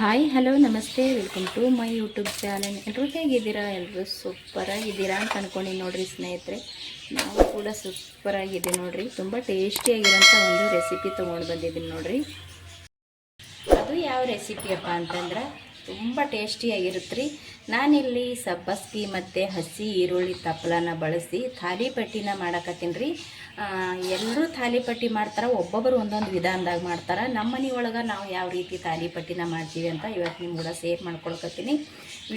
Hi hello ನಮಸ್ತೆ welcome to my YouTube channel. ಎಲ್ಲರೂ ಹೇಗಿದ್ದೀರಾ? ಎಲ್ಲರೂ ಸೂಪರಾಗಿದ್ದೀರಾ ಅಂತ ಅಂದ್ಕೊಂಡು ನೋಡಿರಿ ಸ್ನೇಹಿತರೆ. ನಾವು ಕೂಡ ಸೂಪರಾಗಿದೆ ನೋಡಿರಿ. ತುಂಬ ಟೇಸ್ಟಿಯಾಗಿರೋಂಥ ಒಂದು ರೆಸಿಪಿ ತೊಗೊಂಡು ಬಂದಿದ್ದೀನಿ ನೋಡಿರಿ. ಅದು ಯಾವ ರೆಸಿಪಿಯಪ್ಪ ಅಂತಂದ್ರೆ ತುಂಬ ಟೇಸ್ಟಿಯಾಗಿರುತ್ತೆ ರೀ. ನಾನಿಲ್ಲಿ ಸಬ್ಬಸ್ಗಿ ಮತ್ತು ಹಸಿ ಈರುಳ್ಳಿ ತಪ್ಪಲನ ಬಳಸಿ ಥಾಲಿಪಟ್ಟಿನ ಮಾಡಕತ್ತೀನಿ ರೀ. ಎಲ್ಲರೂ ಥಾಲಿಪಟ್ಟಿ ಮಾಡ್ತಾರೆ, ಒಬ್ಬೊಬ್ಬರು ಒಂದೊಂದು ವಿಧಾನದಾಗ ಮಾಡ್ತಾರೆ. ನಮ್ಮ ಮನೆ ಒಳಗೆ ನಾವು ಯಾವ ರೀತಿ ಥಾಲಿಪಟ್ಟಿನ ಮಾಡ್ತೀವಿ ಅಂತ ಇವತ್ತು ನಿಮ್ಮ ಕೂಡ ಶೇರ್ ಮಾಡ್ಕೊಳಕತ್ತೀನಿ.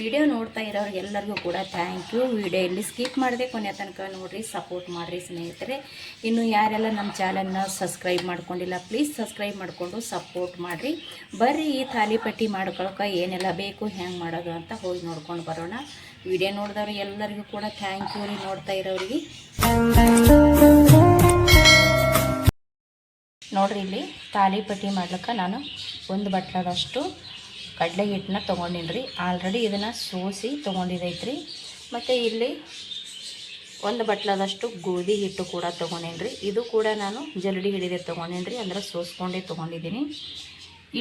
ವಿಡಿಯೋ ನೋಡ್ತಾ ಇರೋರು ಎಲ್ಲರಿಗೂ ಕೂಡ ಥ್ಯಾಂಕ್ ಯು. ವಿಡಿಯೋ ಇಲ್ಲಿ ಸ್ಕಿಪ್ ಮಾಡದೆ ಕೊನೆ ತನಕ ನೋಡಿರಿ, ಸಪೋರ್ಟ್ ಮಾಡಿರಿ ಸ್ನೇಹಿತರೆ. ಇನ್ನು ಯಾರೆಲ್ಲ ನಮ್ಮ ಚಾನಲ್ನ ಸಬ್ಸ್ಕ್ರೈಬ್ ಮಾಡ್ಕೊಂಡಿಲ್ಲ ಪ್ಲೀಸ್ ಸಬ್ಸ್ಕ್ರೈಬ್ ಮಾಡಿಕೊಂಡು ಸಪೋರ್ಟ್ ಮಾಡಿರಿ. ಬರ್ರಿ ಈ ಥಾಲಿಪಟ್ಟಿ ಮಾಡ್ಕೊಳಕ್ಕೆ ಏನೆಲ್ಲ ಬೇಕು, ಹೆಂಗೆ ಮಾಡೋದು ಅಂತ ಹೋಗಿ ನೋಡ್ಕೊಂಡು ಬರೋಣ. ವಿಡಿಯೋ ನೋಡಿದವ್ರು ಎಲ್ಲರಿಗೂ ಕೂಡ ಥ್ಯಾಂಕ್ ಯು ರೀ. ನೋಡ್ತಾ ಇರೋರಿಗೆ ನೋಡ್ರಿ, ಇಲ್ಲಿ ತಾಲಿಪಟ್ಟಿ ಮಾಡ್ಲಿಕ್ಕೆ ನಾನು ಒಂದು ಬಟ್ಲದಷ್ಟು ಕಡಲೆ ಹಿಟ್ಟನ್ನ ತೊಗೊಂಡಿನಿ ರೀ. ಆಲ್ರೆಡಿ ಇದನ್ನು ಸೋಸಿ ತೊಗೊಂಡಿದ್ದೈತ್ರಿ. ಮತ್ತು ಇಲ್ಲಿ ಒಂದು ಬಟ್ಲದಷ್ಟು ಗೋಧಿ ಹಿಟ್ಟು ಕೂಡ ತೊಗೊಂಡೇನಿ ರೀ. ಇದು ಕೂಡ ನಾನು ಜರಡಿ ಹಿಡಿದೆ ತೊಗೊಂಡೇನಿ ರೀ, ಅಂದ್ರೆ ಸೋಸ್ಕೊಂಡೇ ತೊಗೊಂಡಿದ್ದೀನಿ.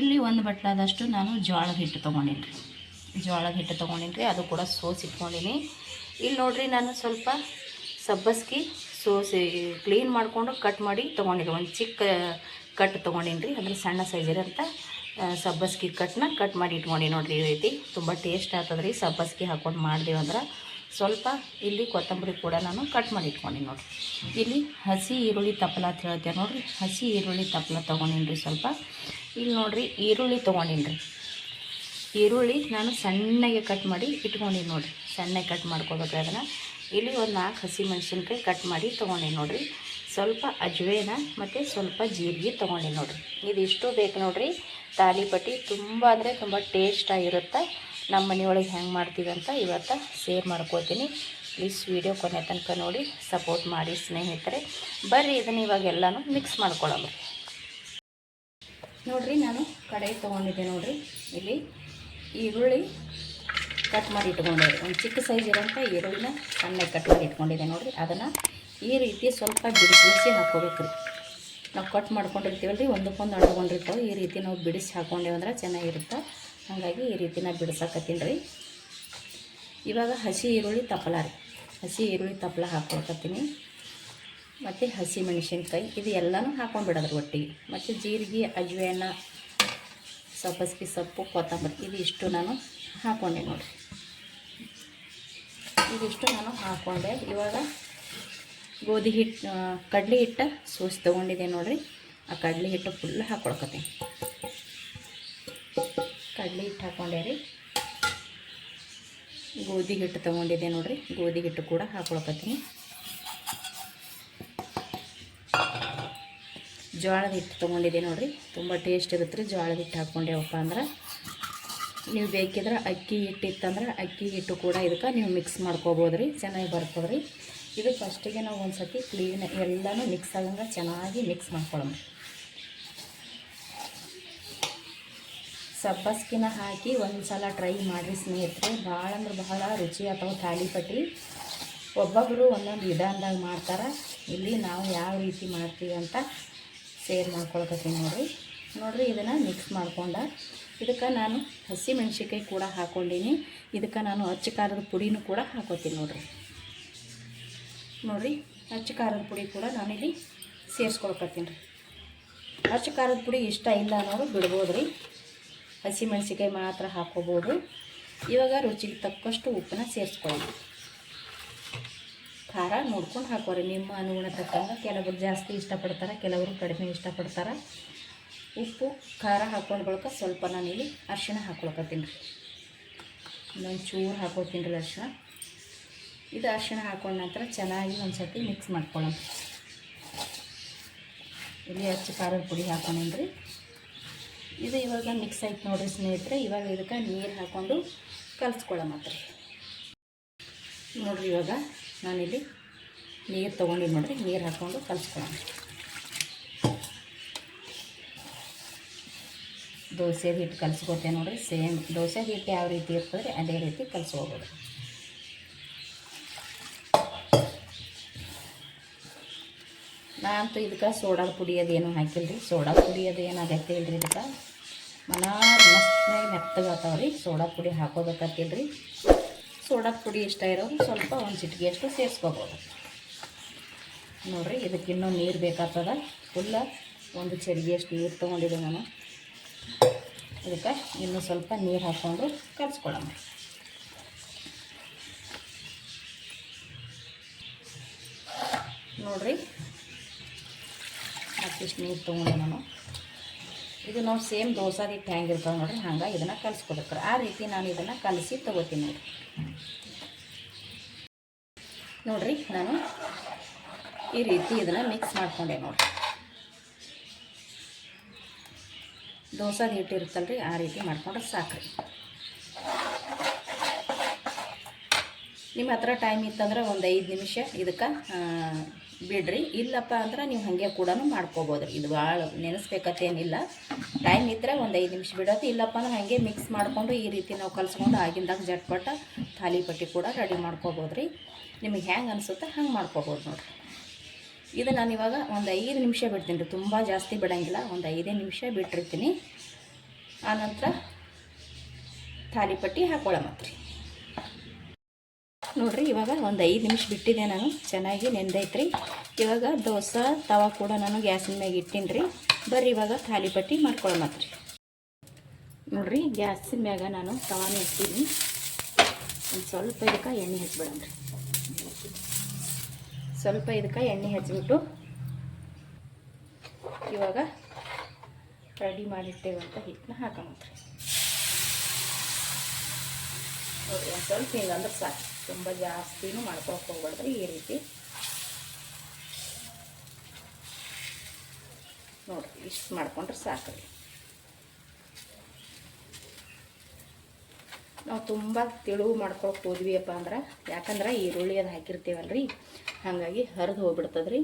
ಇಲ್ಲಿ ಒಂದು ಬಟ್ಲದಷ್ಟು ನಾನು ಜೋಳದ ಹಿಟ್ಟು ತೊಗೊಂಡೇನಿ ರೀ. ಜೋಳದ ಹಿಟ್ಟು ತೊಗೊಂಡೇನಿ ರೀ, ಅದು ಕೂಡ ಸೋಸಿಟ್ಕೊಂಡಿನಿ. ಇಲ್ಲಿ ನೋಡಿರಿ, ನಾನು ಸ್ವಲ್ಪ ಸಬ್ಬಸ್ಗಿ ಸೋಸಿ ಕ್ಲೀನ್ ಮಾಡಿಕೊಂಡು ಕಟ್ ಮಾಡಿ ತೊಗೊಂಡಿದ್ದೆ. ಒಂದು ಚಿಕ್ಕ ಕಟ್ ತೊಗೊಂಡೀನಿ ರೀ, ಅಂದರೆ ಸಣ್ಣ ಸೈಜಿರಂತ ಸಬ್ಬಸ್ಗಿ ಕಟ್ ಮಾಡಿ ಇಟ್ಕೊಂಡು ನೋಡಿರಿ. ಈ ರೀತಿ ತುಂಬ ಟೇಸ್ಟ್ ಆಗ್ತದೆ ರೀ. ಸಬ್ಬಸ್ಗಿ ಹಾಕ್ಕೊಂಡು ಮಾಡಿದೆವು ಅಂದ್ರೆ. ಸ್ವಲ್ಪ ಇಲ್ಲಿ ಕೊತ್ತಂಬರಿ ಕೂಡ ನಾನು ಕಟ್ ಮಾಡಿ ಇಟ್ಕೊಂಡಿನಿ ನೋಡಿರಿ. ಇಲ್ಲಿ ಹಸಿ ಈರುಳ್ಳಿ ತಪ್ಪಲ ಅಂತ ಹೇಳ್ತೇವೆ ನೋಡಿರಿ, ಹಸಿ ಈರುಳ್ಳಿ ತಪ್ಪಲ ತೊಗೊಂಡೀನಿ ರೀ. ಸ್ವಲ್ಪ ಇಲ್ಲಿ ನೋಡಿರಿ, ಈರುಳ್ಳಿ ತೊಗೊಂಡೀನಿ ರೀ. ಈರುಳ್ಳಿ ನಾನು ಸಣ್ಣಗೆ ಕಟ್ ಮಾಡಿ ಇಟ್ಕೊಂಡಿನಿ ನೋಡಿರಿ. ಸಣ್ಣಗೆ ಕಟ್ ಮಾಡ್ಕೋಬೇಕ್ರಿ ಅದನ್ನು. ಇಲ್ಲಿ ಒಂದು 4 ಹಸಿ ಮೆಣಸಿನ್ಕಾಯಿ ಕಟ್ ಮಾಡಿ ತೊಗೊಂಡಿನಿ ನೋಡಿರಿ. ಸ್ವಲ್ಪ ಅಜ್ವೇನ ಮತ್ತು ಸ್ವಲ್ಪ ಜೀರಿಗೆ ತೊಗೊಂಡಿನಿ ನೋಡಿರಿ. ಇದಿಷ್ಟು ಬೇಕು ನೋಡಿರಿ. ತಾಲಿಪಟ್ಟಿ ತುಂಬ ಅಂದರೆ ತುಂಬ ಟೇಸ್ಟಾಗಿರುತ್ತೆ. ನಮ್ಮ ಮನೆಯೊಳಗೆ ಹೆಂಗೆ ಮಾಡ್ತೀವಿ ಅಂತ ಇವತ್ತು ಶೇರ್ ಮಾಡ್ಕೋತೀನಿ. ಪ್ಲೀಸ್ ವಿಡಿಯೋ ಕೊನೆ ತನಕ ನೋಡಿ ಸಪೋರ್ಟ್ ಮಾಡಿ ಸ್ನೇಹಿತರೆ. ಬರ್ರಿ ಇದನ್ನು ಇವಾಗ ಎಲ್ಲನೂ ಮಿಕ್ಸ್ ಮಾಡ್ಕೊಳ್ಳೋಣ ನೋಡಿರಿ. ನಾನು ಕಡಾಯಿ ತೊಗೊಂಡಿದ್ದೆ ನೋಡಿರಿ. ಇಲ್ಲಿ ಈರುಳ್ಳಿ ಕಟ್ ಮಾಡಿ ಇಟ್ಕೊಂಡೆ, ಒಂದು ಚಿಕ್ಕ ಸೈಜ್ ಇರೋಂಥ ಈರುಳ್ಳಿನ ಸಣ್ಣಗೆ ಕಟ್ ಮಾಡಿ ಇಟ್ಕೊಂಡಿದ್ದೆ ನೋಡಿರಿ. ಅದನ್ನು ಈ ರೀತಿ ಸ್ವಲ್ಪ ಬಿಡಿಸಿ ಹಾಕ್ಕೋಬೇಕು ರೀ. ನಾವು ಕಟ್ ಮಾಡ್ಕೊಂಡಿರ್ತೀವಲ್ಲ ರೀ, ಒಂದಕ್ಕೊಂದು ಅಂಟ್ಕೊಂಡಿರ್ತಾವೆ. ಈ ರೀತಿ ನಾವು ಬಿಡಿಸಿ ಹಾಕ್ಕೊಂಡೇವು ಅಂದ್ರೆ ಚೆನ್ನಾಗಿರುತ್ತೆ. ಹಾಗಾಗಿ ಈ ರೀತಿ ನಾನು ಬಿಡಿಸಾಕತ್ತೀನಿ ರೀ. ಇವಾಗ ಹಸಿ ಈರುಳ್ಳಿ ತಪ್ಪಲ ರೀ, ಹಸಿ ಈರುಳ್ಳಿ ತಪ್ಪಲ ಹಾಕ್ಕೊಳ್ಕತ್ತೀನಿ. ಮತ್ತು ಹಸಿ ಮೆಣಸಿನ್ಕಾಯಿ ಇದು ಎಲ್ಲನೂ ಹಾಕ್ಕೊಂಡ್ಬಿಡೋದ್ರಿ ಒಟ್ಟಿಗೆ. ಮತ್ತು ಜೀರಿಗೆ, ಅಜ್ವೇನ, ಸಬ್ಬಸ್ಗಿ ಸೊಪ್ಪು, ಕೊತ್ತಂಬರಿ ಇದಿಷ್ಟು ನಾನು ಹಾಕ್ಕೊಂಡೆ ನೋಡಿರಿ. ಇದಿಷ್ಟು ನಾನು ಹಾಕ್ಕೊಂಡೆ. ಇವಾಗ ಗೋಧಿ ಹಿಟ್ಟು, ಕಡಲೆ ಹಿಟ್ಟು ಸೋಸಿ ತೊಗೊಂಡಿದ್ದೆ ನೋಡಿರಿ. ಆ ಕಡಲೆ ಹಿಟ್ಟು ಫುಲ್ ಹಾಕ್ಕೊಳ್ಕತ್ತೀನಿ. ಕಡಲೆ ಹಿಟ್ಟು ಹಾಕ್ಕೊಂಡೆ ರೀ. ಗೋಧಿ ಹಿಟ್ಟು ತೊಗೊಂಡಿದ್ದೆ ನೋಡಿರಿ. ಗೋಧಿ ಹಿಟ್ಟು ಕೂಡ ಹಾಕ್ಕೊಳ್ಕತ್ತೀನಿ. ಜೋಳದ ಹಿಟ್ಟು ತೊಗೊಂಡಿದ್ದೆ ನೋಡಿರಿ. ತುಂಬ ಟೇಸ್ಟ್ ಇರುತ್ತೆ ರೀ ಜೋಳದ ಹಿಟ್ಟು ಹಾಕ್ಕೊಂಡೇವಪ್ಪ ಅಂದ್ರೆ. ನೀವು ಬೇಕಿದ್ರೆ ಅಕ್ಕಿ ಹಿಟ್ಟು ಇತ್ತಂದ್ರೆ ಅಕ್ಕಿ ಹಿಟ್ಟು ಕೂಡ ಇದಕ್ಕೆ ನೀವು ಮಿಕ್ಸ್ ಮಾಡ್ಕೋಬೋದು ರೀ, ಚೆನ್ನಾಗಿ ಬರ್ತದೆ ರೀ. ಇದು ಫಸ್ಟಿಗೆ ನಾವು ಒಂದು ಸತಿ ಕ್ಲೀನ್ ಎಲ್ಲನೂ ಮಿಕ್ಸ್ ಆಗಂಗೆ ಚೆನ್ನಾಗಿ ಮಿಕ್ಸ್ ಮಾಡ್ಕೊಳ್ಳೋಣ. ಸಬ್ಬಸ್ಗಿನ ಹಾಕಿ ಒಂದು ಸಲ ಟ್ರೈ ಮಾಡಿರಿ ಸ್ನೇಹಿತರೆ. ಭಾಳ ಅಂದ್ರೆ ಭಾಳ ರುಚಿ ಅಥವಾ ತಾಲಿಪಟ್ಟಿ. ಒಬ್ಬೊಬ್ಬರು ಒಂದೊಂದು ವಿಧಾನದಾಗ ಮಾಡ್ತಾರೆ. ಇಲ್ಲಿ ನಾವು ಯಾವ ರೀತಿ ಮಾಡ್ತೀವಿ ಅಂತ ಶೇರ್ ಮಾಡ್ಕೊಳ್ಕತ್ತೀನಿ ನೋಡಿರಿ. ಇದನ್ನು ಮಿಕ್ಸ್ ಮಾಡ್ಕೊಂಡು ಇದಕ್ಕೆ ನಾನು ಹಸಿ ಮೆಣಸಿನ್ಕಾಯಿ ಕೂಡ ಹಾಕ್ಕೊಂಡೀನಿ. ಇದಕ್ಕೆ ನಾನು ಅಚ್ಚ ಖಾರದ ಪುಡಿನೂ ಕೂಡ ಹಾಕೋತೀನಿ ನೋಡಿರಿ. ಅಚ್ಚ ಖಾರದ ಪುಡಿ ಕೂಡ ನಾನಿಲ್ಲಿ ಸೇರಿಸ್ಕೊಳ್ಕತ್ತೀನಿ ರೀ. ಅಚ್ಚ ಖಾರದ ಪುಡಿ ಇಷ್ಟ ಇಲ್ಲ ಅನ್ನೋರು ಬಿಡ್ಬೋದು ರೀ, ಹಸಿ ಮೆಣಸಿನ್ಕಾಯಿ ಮಾತ್ರ ಹಾಕ್ಕೋಬೋದು. ಇವಾಗ ರುಚಿಗೆ ತಕ್ಕಷ್ಟು ಉಪ್ಪನ್ನ ಸೇರಿಸ್ಕೊಳ್ಳೋಣ. ಖಾರ ನೋಡ್ಕೊಂಡು ಹಾಕೋರಿ, ನಿಮ್ಮ ಅನುಗುಣ ತಕ್ಕಂಗೆ. ಕೆಲವರು ಜಾಸ್ತಿ ಇಷ್ಟಪಡ್ತಾರೆ, ಕೆಲವರು ಕಡಿಮೆ ಇಷ್ಟಪಡ್ತಾರೆ. ಉಪ್ಪು ಖಾರ ಹಾಕ್ಕೊಂಡು ಬಳಿಕ ಸ್ವಲ್ಪ ನಾನಿಲ್ಲಿ ಅರಿಶಿಣ ಹಾಕ್ಕೊಳ್ಕತ್ತೀನಿ ರೀ. ಇನ್ನೊಂದು ಚೂರು ಹಾಕೋತೀನಿ ರೀ ಅರಿಶಿಣ. ಇದು ಅರಿಶಿಣ ಹಾಕೊಂಡ ನಂತರ ಚೆನ್ನಾಗಿ ಒಂದು ಸರ್ತಿ ಮಿಕ್ಸ್ ಮಾಡ್ಕೊಳ್ಳೋಣ. ಇಲ್ಲಿ ಅಚ್ಚ ಖಾರದ ಪುಡಿ ಹಾಕೊಂಡೇನಿ ರೀ. ಇದು ಇವಾಗ ಮಿಕ್ಸ್ ಆಯ್ತು ನೋಡಿರಿ ಸ್ನೇಹಿತರೆ. ಇವಾಗ ಇದಕ್ಕೆ ನೀರು ಹಾಕ್ಕೊಂಡು ಕಲಿಸ್ಕೊಳ್ಳೋ ಮಾತ್ರ ನೋಡಿರಿ. ಇವಾಗ ನಾನಿಲ್ಲಿ ನೀರು ತೊಗೊಂಡಿದ್ದು ನೋಡಿರಿ, ನೀರು ಹಾಕ್ಕೊಂಡು ಕಲಿಸ್ಕೊಳ್ಳೋಣ. ದೋಸೆ ಹಿಟ್ಟು ಕಲಿಸ್ಕೊತೇವೆ ನೋಡಿರಿ. ಸೇಮ್ ದೋಸೆ ಹಿಟ್ಟು ಯಾವ ರೀತಿ ಇರ್ತದೆ ಅದೇ ರೀತಿ ಕಲಿಸ್ಕೋಬೋದು. ನಾನಂತೂ ಇದಕ್ಕೆ ಸೋಡಾದ ಪುಡಿ ಅದೇನು ಹಾಕಿಲ್ಲ ರೀ. ಸೋಡಾ ಪುಡಿ ಅದು ಏನು ಅಗತ್ಯ ಇಲ್ಲ ರೀ. ಇದಕ್ಕೆ ಮನಾರ್ ಮಸ್ತ್ ಮೆತ್ತಗಾತಾವ್ರಿ. ಸೋಡಾ ಪುಡಿ ಹಾಕೋಬೇಕಂತಿಲ್ರಿ. ಸೋಡಾ ಪುಡಿ ಇಷ್ಟ ಇರೋರು ಸ್ವಲ್ಪ ಒಂದು ಚಿಟಿಕೆಯಷ್ಟು ಸೇರಿಸ್ಕೋಬೋದು ನೋಡಿರಿ. ಇದಕ್ಕಿನ್ನೂ ನೀರು ಬೇಕಾಗ್ತದ. ಫುಲ್ಲ ಒಂದು ಚರಿಗೆಯಷ್ಟು ನೀರು ತೊಗೊಂಡಿದ್ದೆ ನಾನು. ಇದಕ್ಕೆ ಇನ್ನೂ ಸ್ವಲ್ಪ ನೀರು ಹಾಕ್ಕೊಂಡು ಕಲಿಸ್ಕೊಳ್ಳೋಣ. ನೋಡಿರಿ ಮತ್ತಿಷ್ಟು ನೀರು ತೊಗೊಂಡೆ ನಾನು. ಇದು ನಾವು ಸೇಮ್ ದೋಸೆ ಹಿಟ್ಟು ಹೆಂಗಿರ್ತಾವೆ ನೋಡಿರಿ, ಹಂಗೆ ಇದನ್ನು ಕಲಿಸ್ಕೊಬೇಕು. ಆ ರೀತಿ ನಾನು ಇದನ್ನು ಕಲಸಿ ತೊಗೋತೀನಿ ನೋಡಿರಿ. ನಾನು ಈ ರೀತಿ ಇದನ್ನು ಮಿಕ್ಸ್ ಮಾಡಿಕೊಂಡೆ ನೋಡಿರಿ. ದೋಸೆ ಹಿಟ್ಟು ಇರುತ್ತಲ್ರಿ, ಆ ರೀತಿ ಮಾಡ್ಕೊಂಡ್ರೆ ಸಾಕ್ರಿ. ನಿಮ್ಮ ಹತ್ರ ಟೈಮ್ ಇತ್ತಂದ್ರೆ ಒಂದು 5 ನಿಮಿಷ ಇದಕ್ಕೆ ಬಿಡ್ರಿ. ಇಲ್ಲಪ್ಪ ಅಂದ್ರೆ ನೀವು ಹಾಗೆ ಕೂಡ ಮಾಡ್ಕೋಬೋದು ರೀ. ಇದು ಭಾಳ ನೆನೆಸ್ಬೇಕತ್ತೇನಿಲ್ಲ. ಟೈಮ್ ಇದ್ದರೆ ಒಂದು 5 ನಿಮಿಷ ಬಿಡೋದು. ಇಲ್ಲಪ್ಪ ಅಂದ್ರೆ ಹಾಗೆ ಮಿಕ್ಸ್ ಮಾಡಿಕೊಂಡು ಈ ರೀತಿ ನಾವು ಕಲಿಸ್ಕೊಂಡು ಆಗಿಂದಾಗ ಜಟ್ಪಟ ತಾಲಿಪಟ್ಟಿ ಕೂಡ ರೆಡಿ ಮಾಡ್ಕೋಬೋದು ರೀ. ನಿಮಗೆ ಹೆಂಗೆ ಅನಿಸುತ್ತೆ ಹಂಗೆ ಮಾಡ್ಕೋಬೋದು ನೋಡಿರಿ. ಇದು ನಾನು ಇವಾಗ ಒಂದು 5 ನಿಮಿಷ ಬಿಡ್ತೀನಿ ರೀ. ತುಂಬ ಜಾಸ್ತಿ ಬಿಡೋಂಗಿಲ್ಲ, ಒಂದು 5 ನಿಮಿಷ ಬಿಟ್ಟಿರ್ತೀನಿ. ಆನಂತರ ತಾಲಿಪಟ್ಟಿ ಹಾಕೊಳ್ಳೋಮತ್ರಿ ನೋಡಿರಿ. ಇವಾಗ ಒಂದು 5 ನಿಮಿಷ ಬಿಟ್ಟಿದೆ ನಾನು, ಚೆನ್ನಾಗಿ ನೆಂದೈತ್ರಿ. ಇವಾಗ ದೋಸೆ ತವ ಕೂಡ ನಾನು ಗ್ಯಾಸಿನ ಮ್ಯಾಗ ಇಟ್ಟೀನಿ ರೀ. ಬರ್ರಿ ಇವಾಗ ತಾಲಿಪಟ್ಟಿ ಮಾಡ್ಕೊಳ್ಳೋಮತ್ರಿ ನೋಡಿರಿ. ಗ್ಯಾಸಿನ ಮ್ಯಾಗ ನಾನು ತವಾನ ಇಡ್ತೀನಿ. ಒಂದು ಸ್ವಲ್ಪ ಇದಕ್ಕೆ ಎಣ್ಣೆ ಹಚ್ಬಿಡೋಣ ರೀ. ಸ್ವಲ್ಪ ಇದಕ್ಕೆ ಎಣ್ಣೆ ಹಚ್ಚಿಬಿಟ್ಟು ಇವಾಗ ರೆಡಿ ಮಾಡಿಟ್ಟೇವಂತ ಹಿಟ್ಟನ್ನ ಹಾಕೋಮತ್ರಿ ನೋಡಿ. ಒಂದು ಸ್ವಲ್ಪ ಹಿಂಗಂದ್ರೆ ಸಾಕು, ತುಂಬ ಜಾಸ್ತಿನೂ ಮಾಡ್ಕೊಳಕ್ಕೆ ಹೋಗ್ಬಾರ್ದ್ರಿ. ಈ ರೀತಿ ನೋಡಿರಿ, ಇಷ್ಟು ಮಾಡ್ಕೊಂಡ್ರೆ ಸಾಕ್ರಿ. ನಾವು ತುಂಬ ತೆಳುವು ಮಾಡ್ಕೊಳಕ್ಕೆ ಹೋದ್ವಿಯಪ್ಪ ಅಂದ್ರೆ, ಯಾಕಂದ್ರೆ ಈರುಳ್ಳಿ ಅದು ಹಾಕಿರ್ತೀವಲ್ರಿ, ಹಾಗಾಗಿ ಹರಿದು ಹೋಗ್ಬಿಡ್ತದ್ರಿ.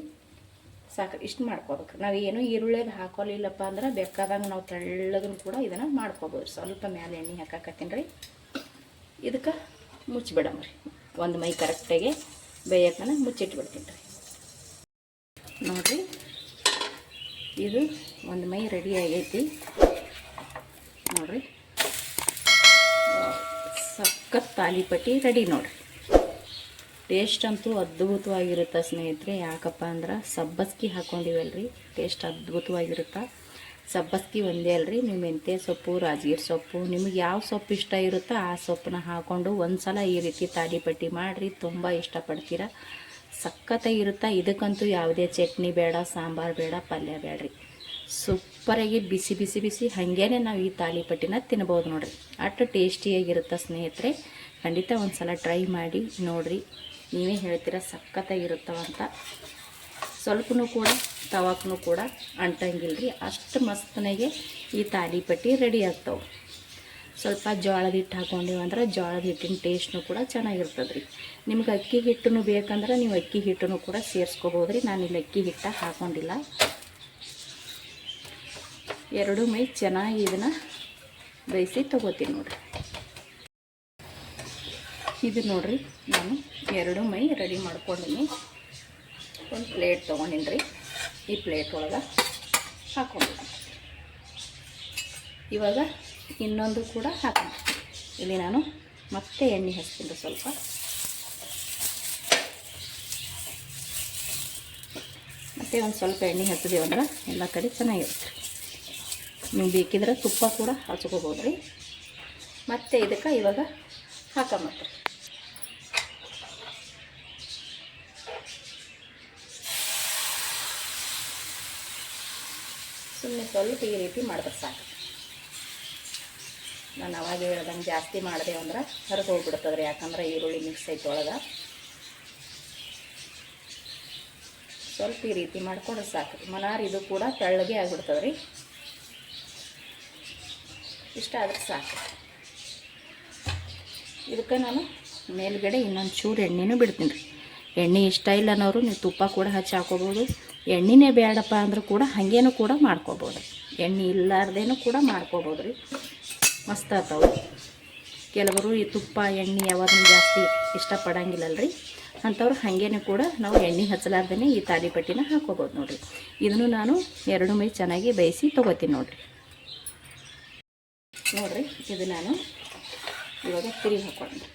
ಸಾಕು, ಇಷ್ಟು ಮಾಡ್ಕೋಬೇಕು. ನಾವು ಏನೂ ಈರುಳ್ಳಿ ಅದು ಹಾಕೋಲಿಲ್ಲಪ್ಪ ಅಂದ್ರೆ ಬೇಕಾದಂಗೆ ನಾವು ತೆಳ್ಳಗನ್ನು ಕೂಡ ಇದನ್ನು ಮಾಡ್ಕೋಬೋದು. ಸ್ವಲ್ಪ ಮೇಲೆ ಎಣ್ಣೆ ಹಾಕಾಕತ್ತೀನಿ ರೀ. ಇದಕ್ಕೆ ಮುಚ್ಚಿಬಿಡಮ್ರಿ. ಒಂದು ಮೈ ಕರೆಕ್ಟಾಗಿ ಬೇಯಕ್ಕನ ಮುಚ್ಚಿಟ್ಬಿಡ್ತೀನಿ ರೀ ನೋಡಿರಿ. ಇದು ಒಂದು ಮೈ ರೆಡಿ ಆಗೈತಿ ನೋಡಿರಿ. ಸಖತ್ ತಾಲಿಪಟ್ಟಿ ರೆಡಿ ನೋಡಿರಿ. ಟೇಸ್ಟ್ ಅಂತೂ ಅದ್ಭುತವಾಗಿರುತ್ತೆ ಸ್ನೇಹಿತರೆ. ಯಾಕಪ್ಪ ಅಂದ್ರೆ ಸಬ್ಬಸ್ಗಿ ಹಾಕ್ಕೊಂಡಿವಲ್ರಿ, ಟೇಸ್ಟ್ ಅದ್ಭುತವಾಗಿರುತ್ತೆ. ಸಬ್ಬಸ್ಗಿ ಒಂದೇ ಅಲ್ರಿ, ನೀವು ಮೆಂತ್ಯ ಸೊಪ್ಪು, ರಾಜಗಿರಿ ಸೊಪ್ಪು, ನಿಮಗೆ ಯಾವ ಸೊಪ್ಪು ಇಷ್ಟ ಇರುತ್ತೋ ಆ ಸೊಪ್ಪನ್ನ ಹಾಕ್ಕೊಂಡು ಒಂದು ಸಲ ಈ ರೀತಿ ತಾಲಿಪಟ್ಟಿ ಮಾಡಿರಿ. ತುಂಬ ಇಷ್ಟಪಡ್ತೀರ. ಸಖತ್ತಾಗಿರುತ್ತೆ. ಇದಕ್ಕಂತೂ ಯಾವುದೇ ಚಟ್ನಿ ಬೇಡ, ಸಾಂಬಾರು ಬೇಡ, ಪಲ್ಯ ಬೇಡ್ರಿ. ಸೂಪರಾಗಿ ಬಿಸಿ ಬಿಸಿ ಬಿಸಿ ಹಾಗೇನೆ ನಾವು ಈ ತಾಲಿಪಟ್ಟಿನ ತಿನ್ಬೋದು ನೋಡಿರಿ. ಅಷ್ಟು ಟೇಸ್ಟಿಯಾಗಿರುತ್ತೆ ಸ್ನೇಹಿತರೆ. ಖಂಡಿತ ಒಂದು ಸಲ ಟ್ರೈ ಮಾಡಿ ನೋಡಿರಿ. ನೀವೇ ಹೇಳ್ತೀರ ಸಖತ್ತಾಗಿರುತ್ತವಂತ. ಸ್ವಲ್ಪನೂ ಕೂಡ ತವಾಕೂ ಕೂಡ ಅಂಟಂಗಿಲ್ರಿ. ಅಷ್ಟು ಮಸ್ತನಾಗೆ ಈ ತಾಲಿಪಟ್ಟಿ ರೆಡಿ ಆಗ್ತಾವೆ. ಸ್ವಲ್ಪ ಜೋಳದ ಹಿಟ್ಟು ಹಾಕ್ಕೊಂಡಿವಂದ್ರೆ ಜೋಳದ ಹಿಟ್ಟಿನ ಟೇಸ್ಟ್ನೂ ಕೂಡ ಚೆನ್ನಾಗಿರ್ತದೆ ರೀ. ನಿಮ್ಗೆ ಅಕ್ಕಿ ಹಿಟ್ಟನ್ನು ಬೇಕಂದ್ರೆ ನೀವು ಅಕ್ಕಿ ಹಿಟ್ಟನ್ನು ಕೂಡ ಸೇರಿಸ್ಕೋಬೋದು ರೀ. ನಾನಿಲ್ಲಿ ಅಕ್ಕಿ ಹಿಟ್ಟು ಹಾಕ್ಕೊಂಡಿಲ್ಲ. ಎರಡು ಮೈ ಚೆನ್ನಾಗಿ ಇದನ್ನು ಬೇಯಿಸಿ ತೊಗೋತೀನಿ ನೋಡಿರಿ. ಇದು ನೋಡಿರಿ, ನಾನು 2 ಮೈ ರೆಡಿ ಮಾಡ್ಕೊಂಡಿನಿ. ಒಂದು ಪ್ಲೇಟ್ ತೊಗೊಂಡಿನಿ ರೀ. ಈ ಪ್ಲೇಟ್ ಒಳಗೆ ಹಾಕ್ಕೊಂಡು ಇವಾಗ ಇನ್ನೊಂದು ಕೂಡ ಹಾಕೋಣ. ಇಲ್ಲಿ ನಾನು ಮತ್ತೆ ಎಣ್ಣೆ ಹಚ್ತೀನಿ ರೀ. ಸ್ವಲ್ಪ ಮತ್ತು ಒಂದು ಸ್ವಲ್ಪ ಎಣ್ಣೆ ಹಚ್ಚಿದೀವಂದ್ರೆ ಎಲ್ಲ ಕಡೆ ಚೆನ್ನಾಗಿರುತ್ತೆ. ನೀವು ಬೇಕಿದ್ರೆ ತುಪ್ಪ ಕೂಡ ಹಚ್ಕೋಬೋದು ರೀ. ಮತ್ತು ಇದಕ್ಕೆ ಇವಾಗ ಹಾಕೊಂಬತ್ರಿ. ಸುಮ್ಮನೆ ಸ್ವಲ್ಪ ಈ ರೀತಿ ಮಾಡಿದ್ರೆ ಸಾಕು. ನಾನು ಅವಾಗ ಹೇಳ್ದಂಗೆ ಜಾಸ್ತಿ ಮಾಡಿದೆ ಅಂದ್ರೆ ಹರಿದು ಹೋಗ್ಬಿಡ್ತದೆ ರೀ. ಯಾಕಂದ್ರೆ ಈರುಳ್ಳಿ ಮಿಕ್ಸ್ ಐತೆ ಒಳಗೆ. ಸ್ವಲ್ಪ ಈ ರೀತಿ ಮಾಡ್ಕೊಂಡ್ರೆ ಸಾಕು. ಮನಾರು ಇದು ಕೂಡ ತೆಳ್ಳಗೆ ಆಗಿಬಿಡ್ತದೆ ರೀ. ಇಷ್ಟ ಆದ್ರೆ ಸಾಕು. ಇದಕ್ಕೆ ನಾನು ಮೇಲ್ಗಡೆ ಇನ್ನೊಂದು ಚೂರು ಎಣ್ಣೆನೂ ಬಿಡ್ತೀನಿ ರೀ. ಎಣ್ಣೆ ಇಷ್ಟ ಇಲ್ಲ ಅನ್ನೋರು ನೀವು ತುಪ್ಪ ಕೂಡ ಹಚ್ಚಿ ಹಾಕೋಬೋದು. ಎಣ್ಣೆನೇ ಬೇಡಪ್ಪ ಅಂದರೂ ಕೂಡ ಹಾಗೇನೂ ಕೂಡ ಮಾಡ್ಕೋಬೋದು. ಎಣ್ಣೆ ಇಲ್ಲಾರ್ದೇನೂ ಕೂಡ ಮಾಡ್ಕೋಬೋದು ರೀ. ಮಸ್ತ್ ಆಗ್ತಾವೆ. ಕೆಲವರು ಈ ತುಪ್ಪ ಎಣ್ಣೆ ಯಾವಾಗಲೂ ಜಾಸ್ತಿ ಇಷ್ಟಪಡಂಗಿಲ್ಲಲ್ರಿ. ಅಂಥವ್ರು ಹಾಗೇನೂ ಕೂಡ ನಾವು ಎಣ್ಣೆ ಹಚ್ಚಲಾರ್ದೇ ಈ ತಾಲಿಪಟ್ಟಿನ ಹಾಕೋಬೋದು ನೋಡಿರಿ. ಇದನ್ನು ನಾನು 2 ಮೈ ಚೆನ್ನಾಗಿ ಬೇಯಿಸಿ ತೊಗೋತೀನಿ ನೋಡಿರಿ. ನೋಡಿರಿ ಇದು ನಾನು ಇವಾಗ ತಿರುಗಿ ಹಾಕ್ಕೊಂಡು,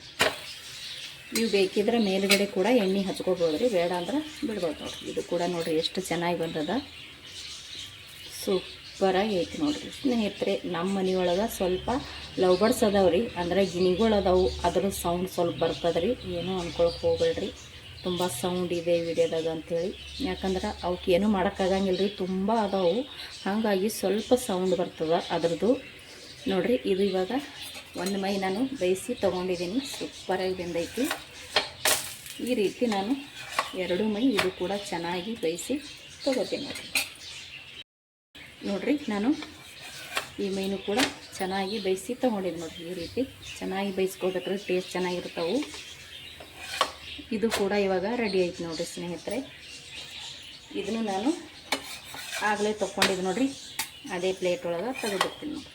ನೀವು ಬೇಕಿದ್ರೆ ಮೇಲುಗಡೆ ಕೂಡ ಎಣ್ಣೆ ಹಚ್ಕೋಬೋದು ರೀ, ಬೇಡ ಅಂದ್ರೆ ಬಿಡ್ಬೋದು ನೋಡಿರಿ. ಇದು ಕೂಡ ನೋಡಿರಿ ಎಷ್ಟು ಚೆನ್ನಾಗಿ ಬಂದದ, ಸೂಪರಾಗಿ ಐತಿ ನೋಡಿರಿ ಸ್ನೇಹಿತರೆ. ನಮ್ಮ ಮನೆಯೊಳಗೆ ಸ್ವಲ್ಪ ಲವ್ ಬರ್ಡ್ಸ್ ಅದಾವೆ ರೀ, ಅಂದರೆ ಗಿಣಿಗಳು ಅದಾವು, ಅದ್ರ ಸೌಂಡ್ ಸ್ವಲ್ಪ ಬರ್ತದೆ ರೀ, ಏನೂ ಅಂದ್ಕೊಳಕ್ಕೆ ಹೋಗ್ಬೇಡ್ರಿ. ತುಂಬ ಸೌಂಡ್ ಇದೆ ವಿಡಿಯೋದಾಗ ಅಂಥೇಳಿ, ಯಾಕಂದ್ರೆ ಅವಕ್ಕೆ ಏನೂ ಮಾಡೋಕ್ಕಾಗಂಗಿಲ್ಲ ರೀ, ತುಂಬ ಅದಾವು, ಹಾಗಾಗಿ ಸ್ವಲ್ಪ ಸೌಂಡ್ ಬರ್ತದೆ ಅದ್ರದ್ದು. ನೋಡಿರಿ ಇದು ಇವಾಗ ಒಂದು ಮೈ ನಾನು ಬೇಯಿಸಿ ತೊಗೊಂಡಿದ್ದೀನಿ, ಸೂಪರಾಗಿ ಬೆಂದೈತಿ. ಈ ರೀತಿ ನಾನು 2 ಮೈ ಇದು ಕೂಡ ಚೆನ್ನಾಗಿ ಬೇಯಿಸಿ ತೊಗೋತೀನಿ ನೋಡಿರಿ. ನಾನು ಈ ಮೈನು ಕೂಡ ಚೆನ್ನಾಗಿ ಬೇಯಿಸಿ ತೊಗೊಂಡಿದ್ದು ನೋಡಿರಿ. ಈ ರೀತಿ ಚೆನ್ನಾಗಿ ಬೇಯಿಸ್ಕೋಬೇಕ್ರಿ, ಟೇಸ್ಟ್ ಚೆನ್ನಾಗಿರ್ತಾವೆ. ಇದು ಕೂಡ ಇವಾಗ ರೆಡಿ ಆಯ್ತು ನೋಡಿರಿ ಸ್ನೇಹಿತರೆ. ಇದನ್ನು ನಾನು ಆಗಲೇ ತೊಗೊಂಡಿದ್ದು ನೋಡಿರಿ, ಅದೇ ಪ್ಲೇಟ್ ಒಳಗೆ ತೆಗೆದಿರ್ತೀನಿ ನೋಡಿರಿ.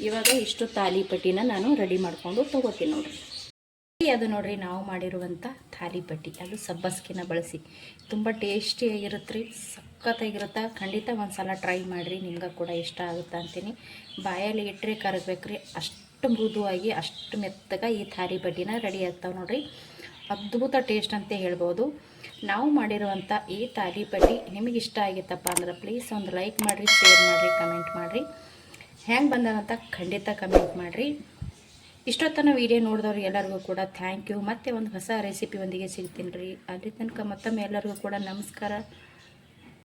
ಇವಾಗ ಇಷ್ಟು ತಾಲಿಪಟ್ಟಿನ ನಾನು ರೆಡಿ ಮಾಡಿಕೊಂಡು ತೊಗೋತೀನಿ ನೋಡಿರಿ. ಅದು ನೋಡಿರಿ ನಾವು ಮಾಡಿರುವಂಥ ತಾಲಿಪಟ್ಟಿ, ಅದು ಸಬ್ಬಸ್ಕಿನ ಬಳಸಿ ತುಂಬ ಟೇಸ್ಟಿಯಾಗಿರುತ್ತೆ ರೀ, ಸಖತ್ತಾಗಿರುತ್ತೆ. ಖಂಡಿತ ಒಂದು ಸಲ ಟ್ರೈ ಮಾಡಿರಿ, ನಿಮ್ಗೆ ಕೂಡ ಇಷ್ಟ ಆಗುತ್ತೆ ಅಂತೀನಿ. ಬಾಯಲ್ಲಿ ಇಟ್ಟರೆ ಕರಗಬೇಕು ರೀ, ಅಷ್ಟು ಮೃದುವಾಗಿ ಅಷ್ಟು ಮೆತ್ತಗೆ ಈ ತಾಲಿಪಟ್ಟಿನ ರೆಡಿ ಆಗ್ತಾವೆ ನೋಡಿರಿ. ಅದ್ಭುತ ಟೇಸ್ಟ್ ಅಂತ ಹೇಳ್ಬೋದು. ನಾವು ಮಾಡಿರುವಂಥ ಈ ತಾಲಿಪಟ್ಟಿ ನಿಮಗೆ ಇಷ್ಟ ಆಗಿತ್ತಪ್ಪ ಅಂದ್ರೆ ಪ್ಲೀಸ್ ಒಂದು ಲೈಕ್ ಮಾಡಿರಿ, ಶೇರ್ ಮಾಡಿರಿ, ಕಮೆಂಟ್ ಮಾಡಿರಿ. ಹೆಂಗೆ ಬಂದಾಗಂತ ಖಂಡಿತ ಕಮೆಂಟ್ ಮಾಡಿರಿ. ಇಷ್ಟೊತ್ತನ ವೀಡಿಯೋ ನೋಡಿದವ್ರು ಎಲ್ಲರಿಗೂ ಕೂಡ ಥ್ಯಾಂಕ್ ಯು. ಮತ್ತೆ ಒಂದು ಹೊಸ ರೆಸಿಪಿ ಒಂದಿಗೆ ಸಿಗ್ತೀನಿ ರೀ. ಅಲ್ಲಿ ತನಕ ಮತ್ತೊಮ್ಮೆ ಎಲ್ಲರಿಗೂ ಕೂಡ ನಮಸ್ಕಾರ.